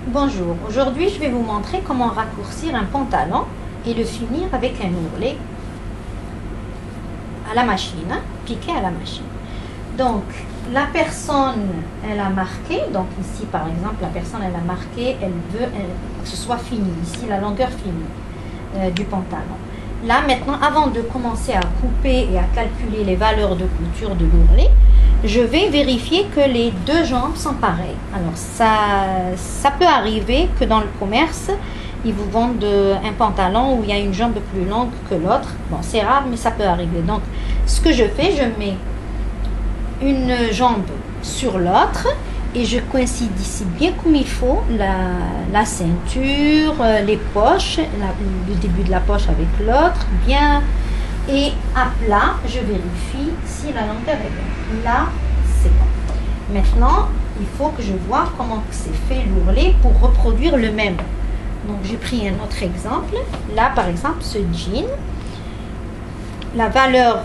Bonjour, aujourd'hui je vais vous montrer comment raccourcir un pantalon et le finir avec un ourlet à la machine, piqué à la machine. Donc la personne, elle a marqué, donc ici par exemple la personne elle a marqué, elle veut que ce soit fini, ici la longueur finie du pantalon. Là maintenant, avant de commencer à couper et à calculer les valeurs de couture de l'ourlet, je vais vérifier que les deux jambes sont pareilles. Alors ça peut arriver que dans le commerce, ils vous vendent un pantalon où il y a une jambe plus longue que l'autre. Bon, c'est rare, mais ça peut arriver. Donc, ce que je fais, je mets une jambe sur l'autre et je coïncide ici bien comme il faut la ceinture, les poches, le début de la poche avec l'autre, bien. Et à plat, je vérifie si la longueur est bonne. Là, c'est bon. Maintenant, il faut que je vois comment c'est fait l'ourlet pour reproduire le même. Donc, j'ai pris un autre exemple. Là, par exemple, ce jean, la valeur,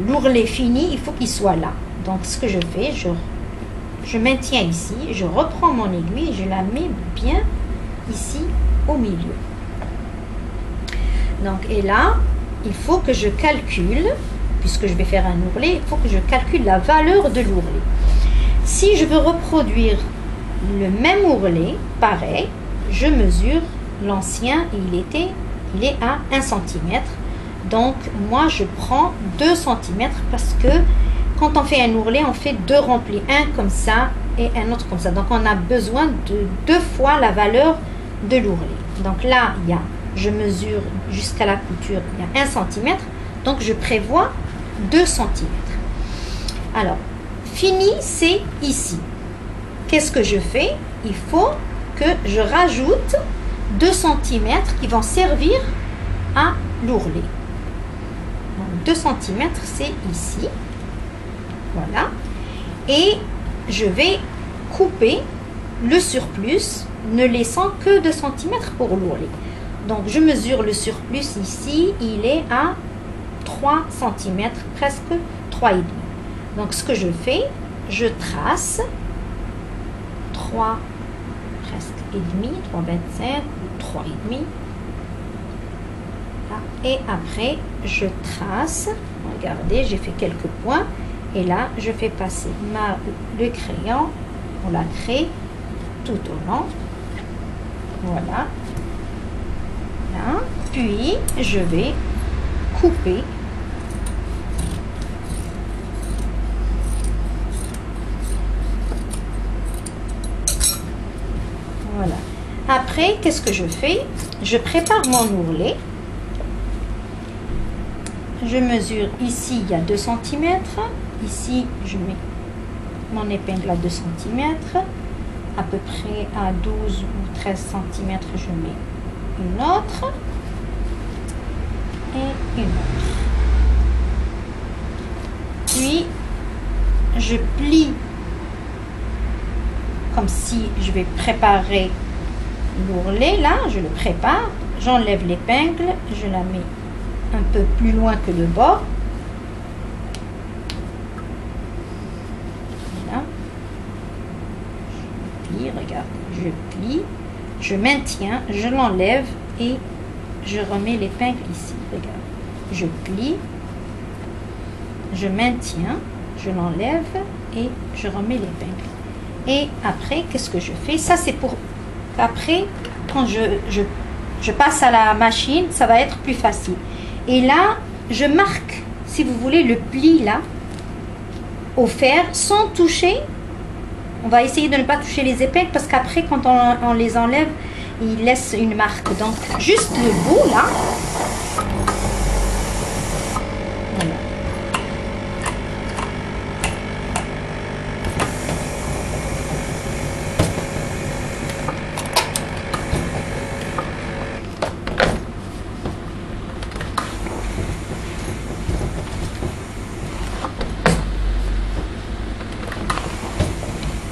l'ourlet fini, il faut qu'il soit là. Donc, ce que je fais, je maintiens ici, je reprends mon aiguille et je la mets bien ici au milieu. Donc, et là, il faut que je calcule, puisque je vais faire un ourlet, il faut que je calcule la valeur de l'ourlet. Si je veux reproduire le même ourlet, pareil, je mesure l'ancien, il est à 1 cm. Donc, moi, je prends 2 cm parce que quand on fait un ourlet, on fait 2 remplis, un comme ça et un autre comme ça. Donc, on a besoin de 2 fois la valeur de l'ourlet. Donc là, je mesure jusqu'à la couture, il y a 1 cm, donc je prévois 2 cm. Alors, fini, c'est ici. Qu'est-ce que je fais? Il faut que je rajoute 2 cm qui vont servir à l'ourlet. 2 cm, c'est ici. Voilà. Et je vais couper le surplus, ne laissant que 2 cm pour l'ourlet. Donc, je mesure le surplus ici, il est à 3 cm, presque 3,5. Donc, ce que je fais, je trace 3, presque et demi, 3,25 ou 3,5. Et après, je trace, regardez, j'ai fait quelques points. Et là, je fais passer le crayon, on la crée tout au long. Voilà. Là. Puis, je vais couper. Voilà. Après, qu'est-ce que je fais? Je prépare mon ourlet. Je mesure ici, il y a 2 cm. Ici, je mets mon épingle à 2 cm. À peu près à 12 ou 13 cm, je mets une autre et une autre. Puis, je plie comme si je vais préparer l'ourlet. Là, je le prépare. J'enlève l'épingle. Je la mets un peu plus loin que le bord. Voilà. Je plie, regardez. Je plie. Je maintiens, je l'enlève et je remets l'épingle ici. Regarde. Je plie, je maintiens, je l'enlève et je remets l'épingle. Et après, qu'est-ce que je fais? Ça, c'est pour... Après, quand je passe à la machine, ça va être plus facile. Et là, je marque, si vous voulez, le pli là, au fer, sans toucher. On va essayer de ne pas toucher les épingles parce qu'après, quand on les enlève, ils laissent une marque. Donc, juste le bout, là. Voilà.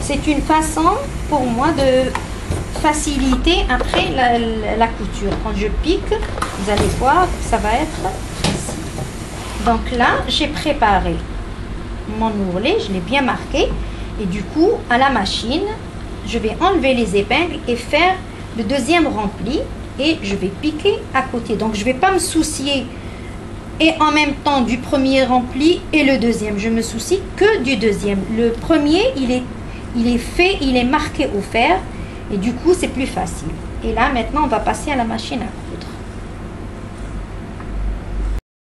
C'est une façon pour moi de faciliter après la couture. Quand je pique, vous allez voir que ça va être facile. Donc là, j'ai préparé mon ourlet, je l'ai bien marqué. Et du coup, à la machine, je vais enlever les épingles et faire le deuxième rempli et je vais piquer à côté. Donc je ne vais pas me soucier et en même temps du premier rempli et le deuxième. Je me soucie que du deuxième. Le premier, il est fait, il est marqué au fer et du coup c'est plus facile. Et là maintenant on va passer à la machine à coudre.